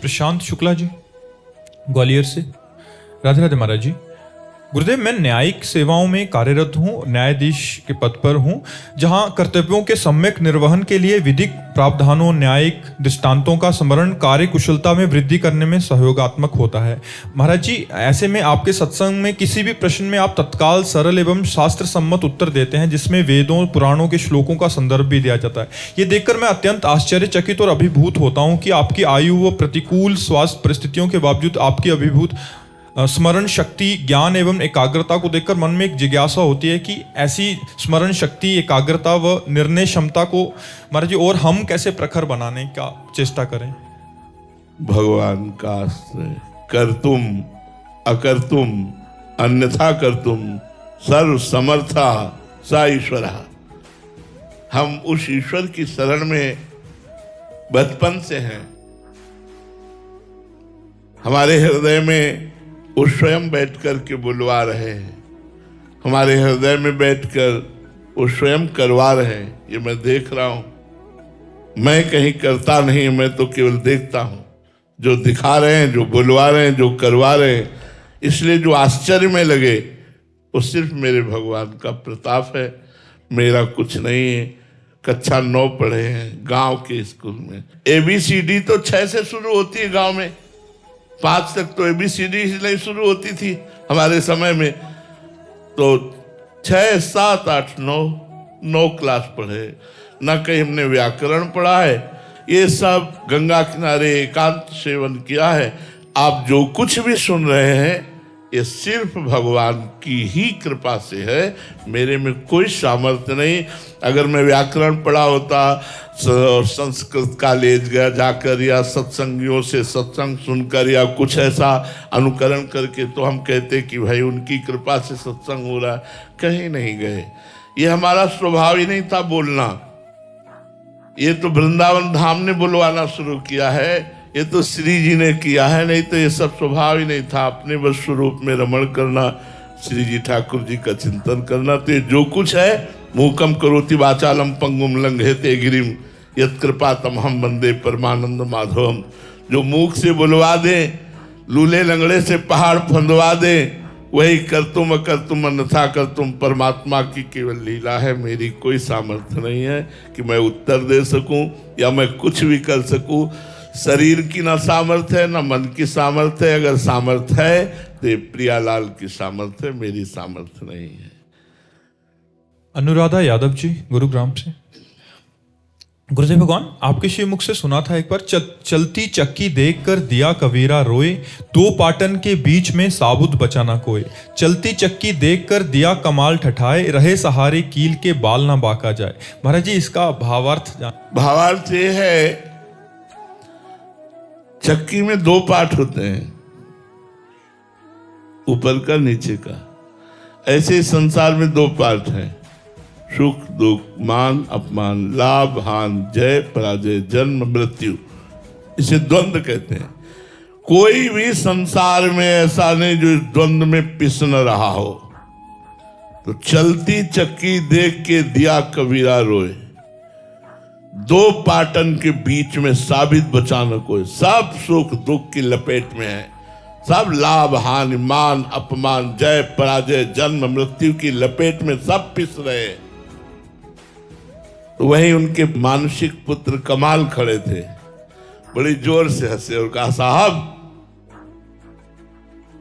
प्रशांत शुक्ला जी, ग्वालियर से। राधे राधे महाराज जी। गुरुदेव, मैं न्यायिक सेवाओं में कार्यरत हूँ, न्यायाधीश के पद पर हूँ, जहाँ कर्तव्यों के सम्यक निर्वहन के लिए विधिक प्रावधानों, न्यायिक दृष्टांतों का स्मरण कार्य कुशलता में वृद्धि करने में सहयोगात्मक होता है। महाराज जी, ऐसे में आपके सत्संग में किसी भी प्रश्न में आप तत्काल सरल एवं शास्त्र सम्मत उत्तर देते हैं, जिसमें वेदों पुराणों के श्लोकों का संदर्भ भी दिया जाता है। ये देखकर मैं अत्यंत आश्चर्यचकित और अभिभूत होता हूँ कि आपकी आयु व प्रतिकूल स्वास्थ्य परिस्थितियों के बावजूद आपकी अभिभूत स्मरण शक्ति, ज्ञान एवं एकाग्रता को देखकर मन में एक जिज्ञासा होती है कि ऐसी स्मरण शक्ति, एकाग्रता व निर्णय क्षमता को महाराज जी और हम कैसे प्रखर बनाने का चेष्टा करें। भगवान का कर्तुम अकर्तुम अन्यथा कर्तुम सर्व समर्था सा ईश्वर। हम उस ईश्वर की शरण में बचपन से हैं। हमारे हृदय में वो स्वयं बैठ कर के बुलवा रहे हैं, हमारे हृदय में बैठकर वो स्वयं करवा रहे हैं। ये मैं देख रहा हूं। मैं कहीं करता नहीं, मैं तो केवल देखता हूं। जो दिखा रहे हैं, जो बुलवा रहे हैं, जो करवा रहे हैं, इसलिए जो आश्चर्य में लगे वो सिर्फ मेरे भगवान का प्रताप है, मेरा कुछ नहीं है। कक्षा 9 पढ़े हैं गांव के स्कूल में। ABCD तो 6 से शुरू होती है गांव में, 5 तक तो ABCD ही नहीं शुरू होती थी हमारे समय में। तो 6, 7, 8, 9 क्लास पढ़े, ना कहीं हमने व्याकरण पढ़ा है। ये सब गंगा किनारे एकांत सेवन किया है। आप जो कुछ भी सुन रहे हैं ये सिर्फ भगवान की ही कृपा से है, मेरे में कोई सामर्थ्य नहीं। अगर मैं व्याकरण पढ़ा होता, संस्कृत कॉलेज गया जाकर, या सत्संगियों से सत्संग सुनकर, या कुछ ऐसा अनुकरण करके, तो हम कहते कि भाई उनकी कृपा से सत्संग हो रहा है। कहीं नहीं गए। ये हमारा स्वभाव ही नहीं था बोलना। ये तो वृंदावन धाम ने बुलवाना शुरू किया है, ये तो श्री जी ने किया है, नहीं तो ये सब स्वभाव ही नहीं था। अपने बस स्वरूप में रमण करना, श्री जी ठाकुर जी का चिंतन करना। तो ये जो कुछ है, मूकम करोति वाचालम पंगुम लंघयते गिरिम यत्कृपा तमहम वंदे परमानंद माधवम। जो मूक से बुलवा दे, लूले लंगड़े से पहाड़ फंदवा दे, वही कर्तुम अकर्तुम अन्यथा कर्तुम परमात्मा की केवल लीला है। मेरी कोई सामर्थ्य नहीं है कि मैं उत्तर दे सकूं या मैं कुछ भी कर सकूं। शरीर की ना सामर्थ्य है, ना मन की सामर्थ्य है। अगर सामर्थ्य है तो ये प्रियालाल की सामर्थ्य है, मेरी सामर्थ्य नहीं है। अनुराधा यादव जी, गुरुग्राम से। गुरुदेव भगवान, आपके श्री मुख से सुना था एक बार, चलती चक्की देखकर दिया कबीरा रोए, 2 पाटन के बीच में साबुत बचा ना कोई। चलती चक्की देखकर दिया कमाल ठठाए, रहे सहारे कील के बाल ना बाका जाए। महाराज जी, इसका भावार्थ भावार्थ ये है, चक्की में 2 पार्ट होते हैं, ऊपर का नीचे का। ऐसे संसार में 2 पार्ट हैं, सुख दुख, मान अपमान, लाभ हान, जय पराजय, जन्म मृत्यु। इसे द्वंद्व कहते हैं। कोई भी संसार में ऐसा नहीं जो इस द्वंद्व में पिस न रहा हो। तो चलती चक्की देख के दिया कबीरा रोए, 2 पाटन के बीच में साबित बचाना कोई। सब सुख दुख की लपेट में है, सब लाभ हानि, मान अपमान, जय पराजय, जन्म मृत्यु की लपेट में सब पिस रहे। तो वही उनके मानसिक पुत्र कमाल खड़े थे, बड़ी जोर से हंसे और कहा, साहब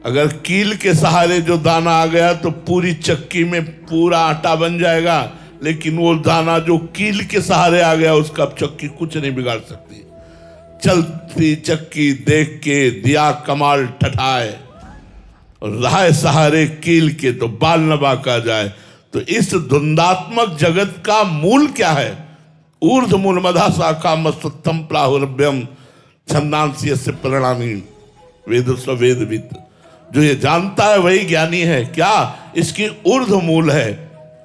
अगर कील के सहारे जो दाना आ गया तो पूरी चक्की में पूरा आटा बन जाएगा, लेकिन वो दाना जो कील के सहारे आ गया उसका चक्की कुछ नहीं बिगाड़ सकती। चलती चक्की देख के दिया कमाल ठठाए, और राह सहारे कील के तो बाल न बाका जाए। तो इस द्वंदात्मक जगत का मूल क्या है? ऊर्ध्व मूल मधा शाखा मस्तम प्राहुरभ्यम छंदांसी यस्य परिणामी वेद स्वेदविद। जो ये जानता है वही ज्ञानी है। क्या इसकी ऊर्ध्व मूल है?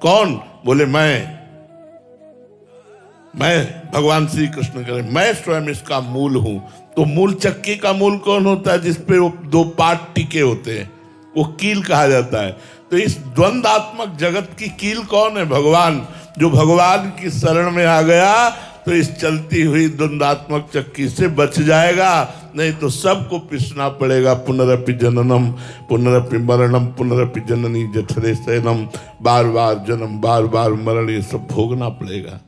कौन? बोले मैं भगवान श्री कृष्ण करें, मैं स्वयं इसका मूल हूं। तो मूल चक्की का मूल कौन होता है? जिसपे वो 2 पार्ट टिके होते हैं, वो कील कहा जाता है। तो इस द्वंदात्मक जगत की कील कौन है? भगवान। जो भगवान की शरण में आ गया तो इस चलती हुई द्वंदात्मक चक्की से बच जाएगा। नहीं तो सबको पिसना पड़ेगा। पुनरपि जननम पुनरपि मरणम पुनरपि जननी जठरे शयनम, बार बार जन्म बार बार मरण, ये सब भोगना पड़ेगा।